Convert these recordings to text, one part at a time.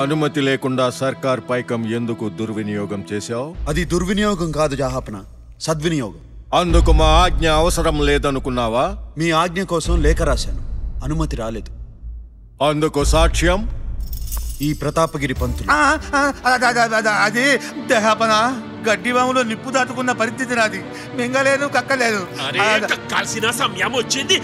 అనుమతి లేకుండా సర్కార్ పైకం ఎందుకు దుర్వినియోగం చేశావు? అది దుర్వినియోగం కాదు జహాపన, సద్వినియోగం. అందుకు మా ఆజ్ఞ అవసరం లేదనుకున్నావా? మీ ఆజ్ఞ కోసం లేఖ రాశాను, అనుమతి రాలేదు. అందుకు సాక్ష్యం ఈ ప్రతాపగిరి పంతులు. అది దహాపన గడ్డివాములో నిప్పు దాటుకున్న పరిస్థితి నాది. మింగలేదు, కక్కలేదు. కాల్సిన సమయం వచ్చింది.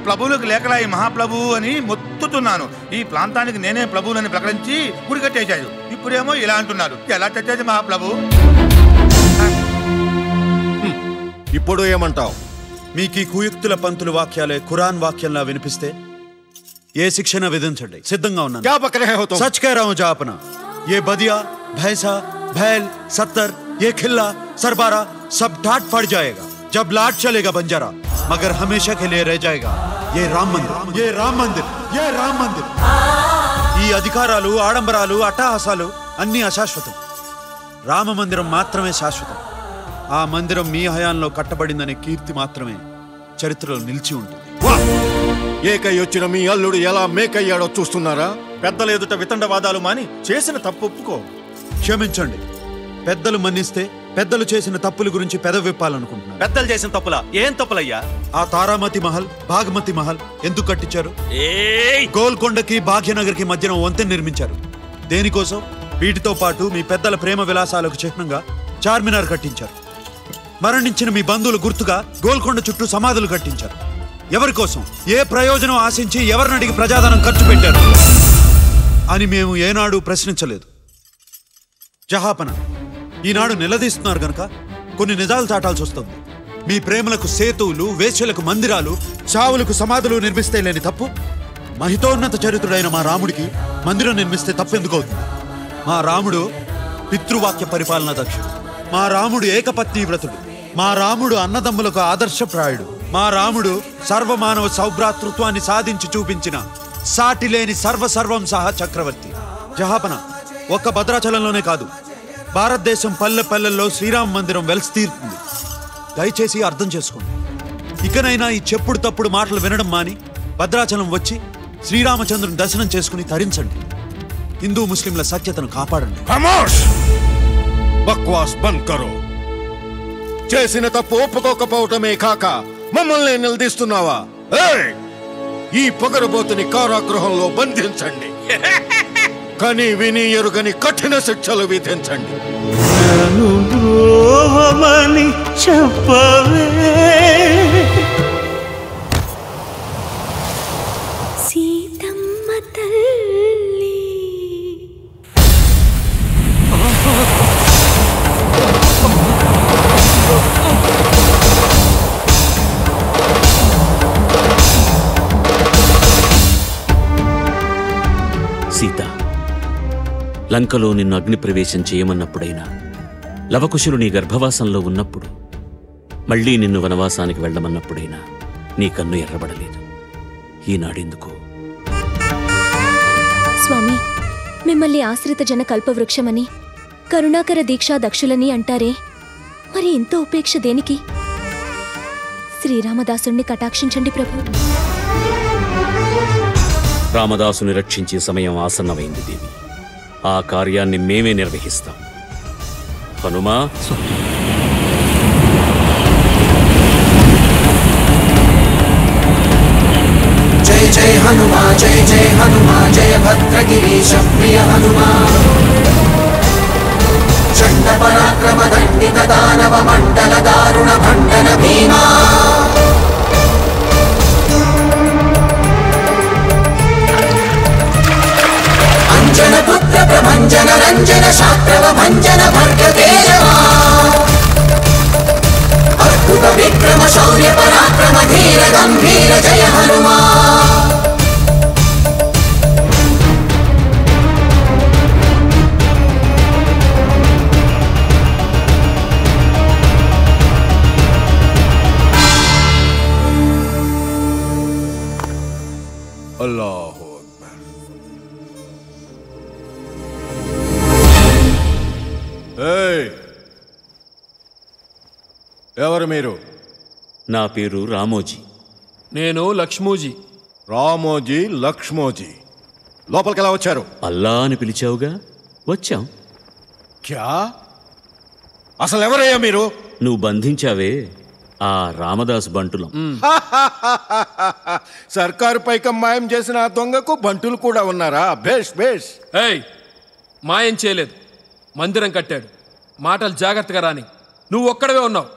ప్రభువులకు లేఖరాయి మహాప్రభు అని మొత్తుతున్నాను. ఈ ప్రాంతానికి నేనే ప్రభువులని ప్రకటించి గుడి కట్టేశాడు. ఇప్పుడేమో ఇలా అంటున్నారు. ఎలా చచ్చేది మహాప్రభు? ఇప్పుడు ఏమంటావు? మీకు ఈ కుయుక్తుల పంతులు వాక్యాలే ఖురాన్ వాక్యంలా వినిపిస్తే ఏ శిక్షణ విధించండి, సిద్ధంగా ఉన్నాను. సచ్ కह रहा हूं जहापना, ये बदिया भैंसा भैल सत्तर ये खिल्ला सरबारा सब ठाट पड़ जाएगा जब लाट चलेगा बंजारा, मगर हमेशा के लिए रह जाएगा ये राम मंदिर, ये राम मंदिर, ये राम मंदिर. ఈ అధికారాలు, ఆడంబరాలు, అట్టహాసాలు అన్నీ అశాశ్వతం. రామ మందిరం మాత్రమే శాశ్వతం. ఆ మందిరం మీ హయాంలో కట్టబడిందనే కీర్తి మాత్రమే చరిత్రలో నిలిచి ఉంటుంది. ఏకై వచ్చిన మీ అల్లుడు ఎలా మేకయ్యాడో చూస్తున్నారా? పెద్దల ఎదుట వితండవాదాలు మాని చేసిన తప్పు ఒప్పుకో. క్షమించండి, పెద్దలు మన్నిస్తే పెద్దలు చేసిన తప్పుల గురించి పెదవిప్పాలనుకుంటున్నారు. పెద్దలు చేసిన తప్పులా? ఏం తప్పులయ్యా? ఆ తారామతి మహల్, భాగమతి మహల్ ఎందుకు కట్టించారు? గోల్కొండకి భాగ్యనగర్కి మధ్యన వంతెన నిర్మించారు. దేనికోసం? వీటితో పాటు మీ పెద్దల ప్రేమ విలాసాలకు చిహ్నంగా చార్మినార్ కట్టించారు. మరణించిన మీ బంధువుల గుర్తుగా గోల్కొండ చుట్టూ సమాధులు కట్టించారు. ఎవరి కోసం, ఏ ప్రయోజనం ఆశించి ఎవరిని అడిగి ప్రజాధనం ఖర్చు పెట్టారు అని మేము ఏనాడు ప్రశ్నించలేదు. జహాపన, ఈనాడు నిలదీస్తున్నారు గనక కొన్ని నిజాలు చాటాల్సి వస్తుంది. మీ ప్రేమలకు సేతువులు, వేశ్యలకు మందిరాలు, చావులకు సమాధులు నిర్మిస్తే లేని తప్పు మహితోన్నత చరిత్రుడైన మా రాముడికి మందిరం నిర్మిస్తే తప్పెందుకు అవుతుంది? మా రాముడు పితృవాక్య పరిపాలన దక్షుడు. మా రాముడు ఏకపత్ని వ్రతుడు. మా రాముడు అన్నదమ్ములకు ఆదర్శప్రాయుడు. మా రాముడు సర్వమానవ సౌభ్రాతృత్వాన్ని సాధించి చూపించిన సాటిలేని సర్వం సహా చక్రవర్తి. జహాపన, ఒక్క భద్రాచలంలోనే కాదు, భారతదేశం పల్లె పల్లెల్లో శ్రీరామ మందిరం వెలిసి తీరుతుంది. దయచేసి అర్థం చేసుకోండి. ఇకనైనా ఈ చెప్పుడు తప్పుడు మాటలు వినడం మాని భద్రాచలం వచ్చి శ్రీరామచంద్రుని దర్శనం చేసుకుని తరించండి. హిందూ ముస్లింల సఖ్యతను కాపాడండి. బక్వాస్ బంద్ కరో. చేసిన తప్పు ఒప్పుకోకపోవటమే కాక మమ్మల్ని నిలదీస్తున్నావా? ఈ పొగరబోతుని కారాగృహంలో బంధించండి. కని విని ఎరుగని కఠిన శిక్షలు విధించండి. చెప్పవే సీతమ్మ తల్లి. సీత, లంకలో నిన్ను అగ్నిప్రవేశం చేయమన్నప్పుడైనా, లవకుశులు నీ గర్భవాసంలో ఉన్నప్పుడు, మళ్లీ నిన్ను వనవాసానికి వెళ్లమన్నప్పుడైనా నీ కన్ను ఎర్రబడలేదు. ఈనాడెందుకు? స్వామి, మిమ్మల్ని ఆశ్రిత జన కల్పవృక్షమని, కరుణాకర దీక్షా దక్షులని అంటారే, మరి ఇంత ఉపేక్ష దేనికి? శ్రీరామదాసుణ్ణి కటాక్షించండి ప్రభు. రామదాసుని రక్షించే సమయం ఆసన్నమైంది దేవి. ఆ కార్యాన్ని మేమే నిర్వహిస్తాం. హనుమా, జై జై హనుమా, జై జై హనుమా, జయ భద్రగిరీశ ప్రియ హనుమా. చండ పరాక్రమ దండిత దానవ మండల దారుణ భండన భీమా. అంజన పుత్ర ప్రభంజన రంజన శాస్త్రవ భంజన భర్గ కేశవా. అద్భుత విక్రమ శౌర్య పరాక్రమ ధీర గంభీర జయ హనుమా. అల్లాహు అక్బర్. ఎవరు మీరు? నా పేరు రామోజీ. నేను లక్ష్మోజీ. రామోజీ, లక్ష్మోజీ, లోపలికి ఎలా వచ్చారు? అల్లా అని పిలిచావుగా, వచ్చాం. క్యా? అసలు ఎవరయ్యా మీరు? నువ్వు బంధించావే ఆ రామదాసు బంటులం. సర్కారు పైకం మాయం చేసిన ఆ దొంగకు బంటులు కూడా ఉన్నారా? బేష్ బేష్. ఏయ్, మాయం చేయలేదు, మందిరం కట్టాడు. మాటలు జాగ్రత్తగా రాని. నువ్వు ఒక్కడవే ఉన్నావు,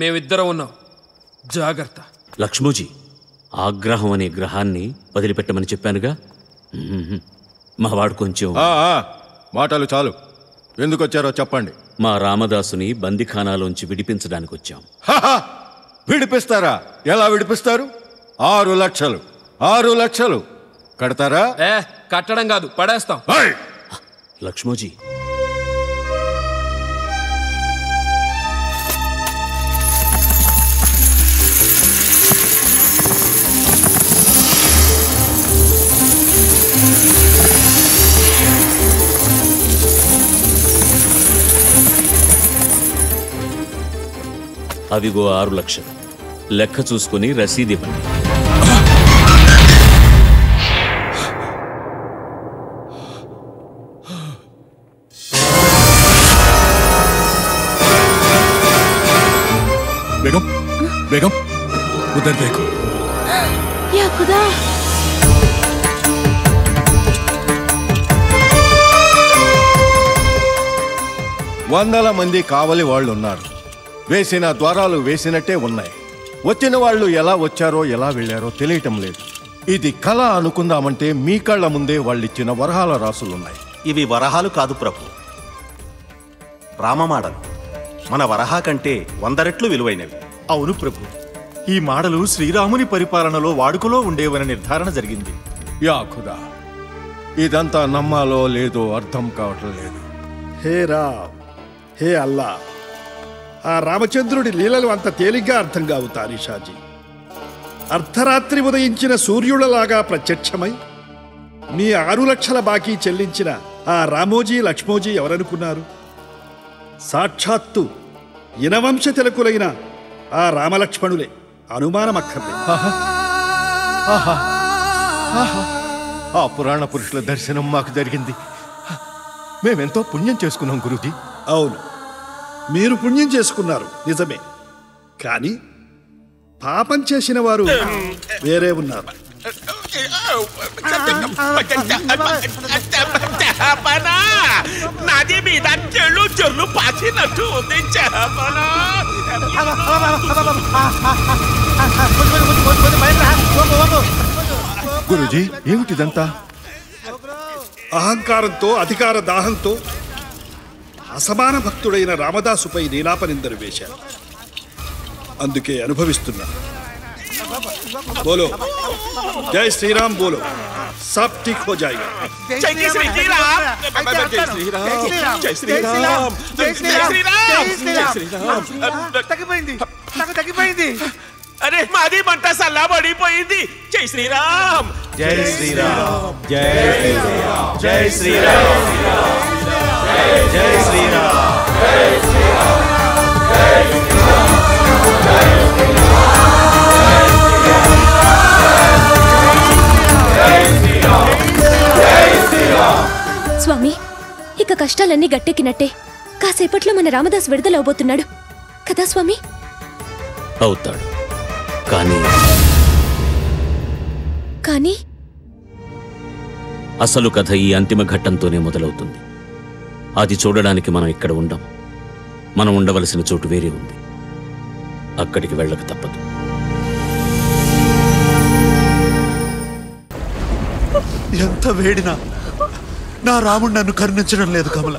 మేమిద్దరం ఉన్నాం. జాగ్రత్త. లక్ష్మోజీ, ఆగ్రహం అనే గ్రహాన్ని వదిలిపెట్టమని చెప్పానుగా. మావాడు కొంచెం మాటలు చాలు. ఎందుకు వచ్చారో చెప్పండి. మా రామదాసుని బందిఖానాలోంచి విడిపించడానికి వచ్చాం. విడిపిస్తారా? ఎలా విడిపిస్తారు? 6 లక్షలు 6 లక్షలు కడతారా? కట్టడం కాదు, పడేస్తాం. లక్ష్మోజీ, అవిగో 6 లక్షలు. లెక్క చూసుకుని రసీదు ఇవ్వండి. బేగం, బేగం, ఉదర్ దేఖో. యా ఖుదా. వందల మంది కావలి వాళ్ళు ఉన్నారు. వేసిన ద్వారాలు వేసినట్టే ఉన్నాయి. వచ్చిన వాళ్ళు ఎలా వచ్చారో ఎలా వెళ్ళారో తెలియటం లేదు. ఇది కళ అనుకుందామంటే మీ కళ్ళ ముందే వాళ్ళిచ్చిన వరహాల రాసులున్నాయి. ఇవి వరహాలు కాదు ప్రభు, రామమాడలు. మన వరహా కంటే 100 రెట్లు విలువైనవి. అవును ప్రభు, ఈ మాడలు శ్రీరాముని పరిపాలనలో వాడుకలో ఉండేవని నిర్ధారణ జరిగింది. యా ఖుదా, ఇదంతా నమ్మాలో లేదో అర్థం కావటం లేదు. హే రామ్, హే అల్లా, ఆ రామచంద్రుడి లీలలు అంత తేలిగ్గా అర్థం కావు తారీషాజీ. అర్ధరాత్రి ఉదయించిన సూర్యులలాగా ప్రత్యక్షమై మీ 6 లక్షల బాకీ చెల్లించిన ఆ రామోజీ లక్ష్మోజీ ఎవరనుకున్నారు? సాక్షాత్తు ఇనవంశ తిలకులైన ఆ రామలక్ష్మణులే, అనుమానమక్కర్లే. ఆ పురాణ పురుషుల దర్శనం మాకు జరిగింది. మేమెంతో పుణ్యం చేసుకున్నాం గురూజీ. అవును, మీరు పుణ్యం చేసుకున్నారు నిజమే, కానీ పాపం చేసిన వారు వేరే ఉన్నారు. నది మీద చెల్లు చెల్లు పాచినట్టు ఉంది. గురూజీ, ఏమిటిదంతా? అహంకారంతో, అధికార దాహంతో అసమాన భక్తుడైన రామదాసుపై నీలాపనిందరు వేశారు. అందుకే అనుభవిస్తున్నా. బోలో జై శ్రీరామ్, బోలో సబ్ ఠీక్ హో జాయేగా. జై శ్రీరామ్, జై శ్రీరామ్, జై శ్రీరామ్, జై శ్రీరామ్. తగ్గిపోయింది, నాకు తగ్గిపోయింది. అరే, మాది మంట సల్లా పడిపోయింది. జై శ్రీరామ్, జై శ్రీరామ్, జై శ్రీరామ్, జై శ్రీరామ్, జై శ్రీరామ్, జై శ్రీరామ్, జై స్వామి, ఇక కష్టాలన్నీ గట్టెక్కినట్టే. కాసేపట్లో మన రామదాస్ విడుదలవబోతున్నాడు కదా స్వామి? అవుతాడు, కానీ కానీ అసలు కథ ఈ అంతిమ ఘట్టంతోనే మొదలవుతుంది. అది చూడడానికి మనం ఇక్కడ ఉండం. మనం ఉండవలసిన చోటు వేరే ఉంది. అక్కడికి వెళ్ళక తప్పదు. ఎంత వేడినా నా రాముడు నన్ను కరుణించడం లేదు కమల.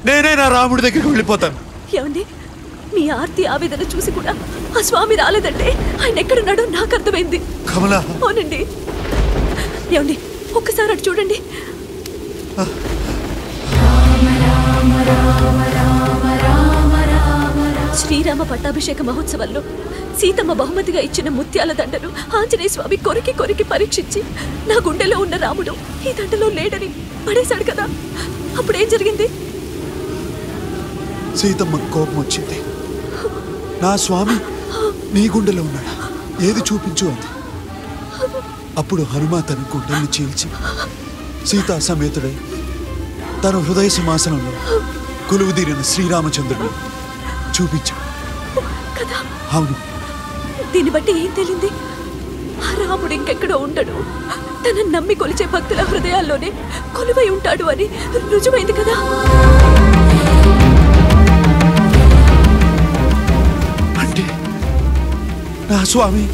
నేనే నా రాముడి దగ్గరికి వెళ్ళిపోతాను. ఏమండి, మీ ఆర్తి ఆవేదన చూసి కూడా ఆ స్వామి రాలేదంటే ఆయన ఎక్కడున్నాడో నాకు అర్థమైంది. కమల, అవునండి. ఏమండి, ఒక్కసారి అటు చూడండి. శ్రీరామ పట్టాభిషేక మహోత్సవంలో సీతమ్మ బహుమతిగా ఇచ్చిన ముత్యాల దండను ఆంజనేయ స్వామి కొరికి కొరికి పరీక్షించి నా గుండెలో ఉన్న రాముడు ఈ దండలో లేడని పడేశాడు కదా. అప్పుడేం జరిగింది? సీతమ్మ కోపం వచ్చింది. నా స్వామి నీ గుండెలో ఉన్నాడా? ఏది చూపించు అంది. అప్పుడు హనుమ తన గుండెల్ని చీల్చి సీతా సమేతుడై తన హృదయ సింహాసనంలో కొలువుదీరిన శ్రీరామచంద్రుడు చూపించాడు. అవును, దీన్ని బట్టి ఏం తెలియంది? ఆ రాముడు ఇంకెక్కడో ఉండడు, తన నమ్మి కొలిచే భక్తుల హృదయాల్లోనే కొలువై ఉంటాడు అని రుజువైంది కదా. అంటే నా స్వామి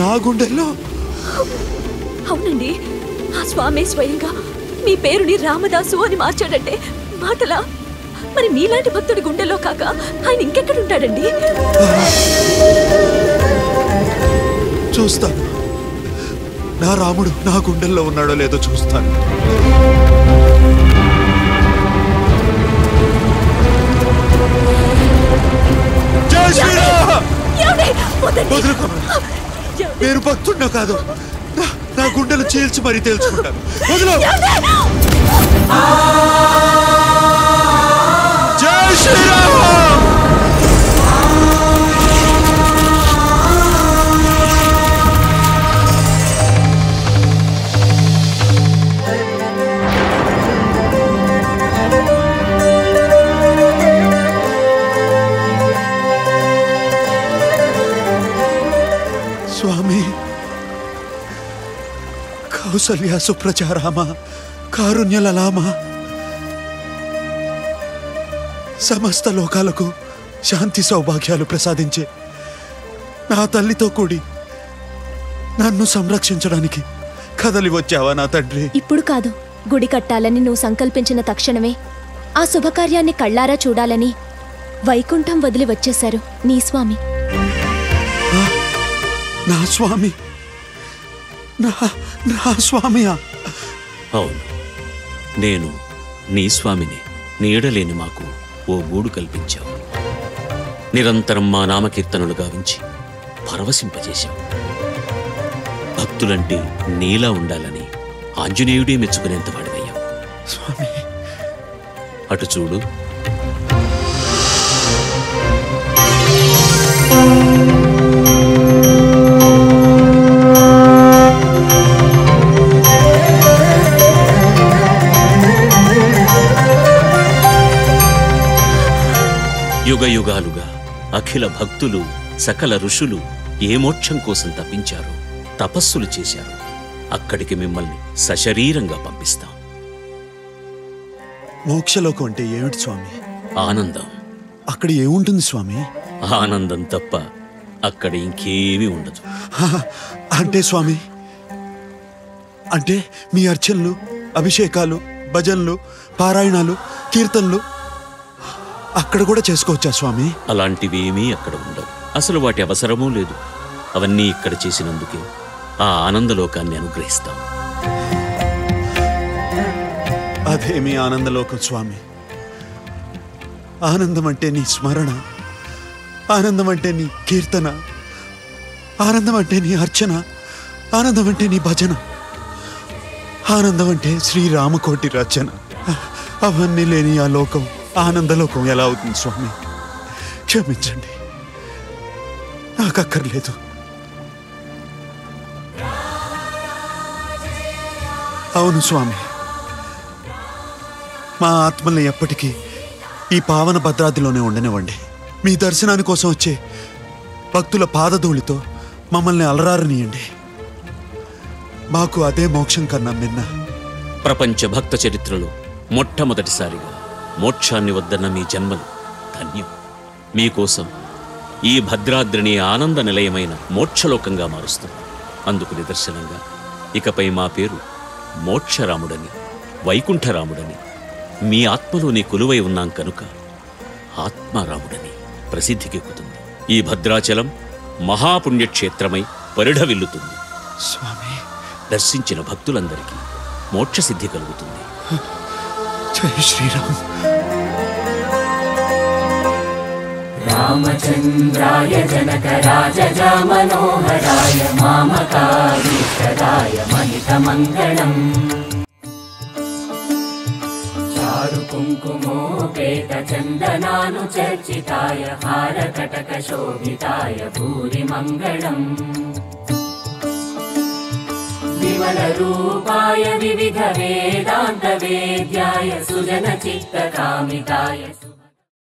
నా గుండెల్లో? అవునండి, ఆ స్వామి స్వయంగా మీ పేరుని రామదాసు అని మార్చాడంటే మాటలా? మరి మీలాంటి భక్తుడి గుండెల్లో కాక ఆయన ఇంకెక్కడుంటాడండి? చూస్తాను, నా రాముడు నా గుండెల్లో ఉన్నాడో లేదో చూస్తాను. జై శ్రీరామ్! నేను భక్తుడినో కాదు, నా గుండెలు చీల్చి మరీ తెలుసుకుంటాను. జై శ్రీరామ్! స్వామి, కౌసల్య సుప్రచారామ కారుణ్యలలామ, సమస్త లోకాలకు శాంతి సౌభాగ్యాలు ప్రసాదించే నా తల్లితో కూడి నన్ను సంరక్షించడానికి కదలి వచ్చావా నా తండ్రి? ఇప్పుడు కాదు, గుడి కట్టాలని నువ్వు సంకల్పించిన తక్షణమే ఆ శుభకార్యాన్ని కళ్ళారా చూడాలని వైకుంఠం వదిలి వచ్చేశారు నీ స్వామి. నా స్వామి? నా స్వామియా? అవును, నేను నీ స్వామిని. నీడలేని మాకు ఓ గూడు కల్పించావు. నిరంతరం మా నామకీర్తనలు గావించి పరవశింపజేశావు. భక్తులంటే నీలా ఉండాలని ఆంజనేయుడే మెచ్చుకునేంత వాడివయ్యావు స్వామి. అటు చూడు. యుగ యుగాలుగా అఖిల భక్తులు సకల ఋషులు ఏ మోక్షం కోసం తప్పించారు, తపస్సులు చేశారు. అక్కడికి మిమ్మల్ని సశరీరంగా పంపిస్తాం. మోక్షలోకం అంటే ఏమిటి స్వామి? ఆనందం. అక్కడ ఏముంటుంది స్వామి? ఆనందం తప్ప అక్కడ ఇంకేమీ ఉండదు. అంటే స్వామి, అంటే మీ అర్చనలు, అభిషేకాలు, భజనలు, పారాయణాలు, కీర్తనలు అక్కడ కూడా చేసుకోవచ్చా స్వామి? అలాంటివేమీ అక్కడ ఉండవు. అసలు వాటి అవసరమూ లేదు. అవన్నీ ఇక్కడ చేసినందుకే ఆ ఆనందలోకాన్ని అనుగ్రహిస్తాం. అదేమీ ఆనందలోకం స్వామి. ఆనందం అంటే నీ స్మరణ, ఆనందం అంటే నీ కీర్తన, ఆనందం అంటే నీ అర్చన, ఆనందం అంటే నీ భజన, ఆనందం అంటే శ్రీరామకోటి రచన. అవన్నీ లేని ఆ లోకం ఆనందలోకం ఎలా అవుతుంది స్వామి? క్షమించండి, నాకు అక్కర్లేదు. అవును స్వామి, మా ఆత్మల్ని ఎప్పటికీ ఈ పావన భద్రాద్రిలోనే ఉండనివ్వండి. మీ దర్శనాని కోసం వచ్చే భక్తుల పాదధూళితో మమ్మల్ని అలరారనీయండి. మాకు అదే మోక్షం కన్నా మిన్న. ప్రపంచ భక్త చరిత్రలో మొట్టమొదటిసారిగా మోక్షాన్ని వద్దన్న మీ జన్మలు ధన్యం. మీకోసం ఈ భద్రాద్రిని ఆనంద నిలయమైన మోక్షలోకంగా మారుస్తుంది. అందుకు నిదర్శనంగా ఇకపై మా పేరు మోక్షరాముడని, వైకుంఠరాముడని, మీ ఆత్మలోని కొలువై ఉన్నాం కనుక ఆత్మారాముడని ప్రసిద్ధికెక్కుతుంది. ఈ భద్రాచలం మహాపుణ్యక్షేత్రమై పరిఢవిల్లుతుంది. స్వామి, దర్శించిన భక్తులందరికీ మోక్షసిద్ధి కలుగుతుంది. జై శ్రీరామ్. రామచంద్రాయ జనకరాజ మనోహరాయ మామకారీష్టదాయ మహితమంగళం. చారుకోట कुङ्कुमोपेतचन्दनानुचर्चिताय हारकटकशोभिताय भूरि मङ्गलम् विमलरूपाय विविधवेदान्तवेद्याय सुजनचित्तकामिताय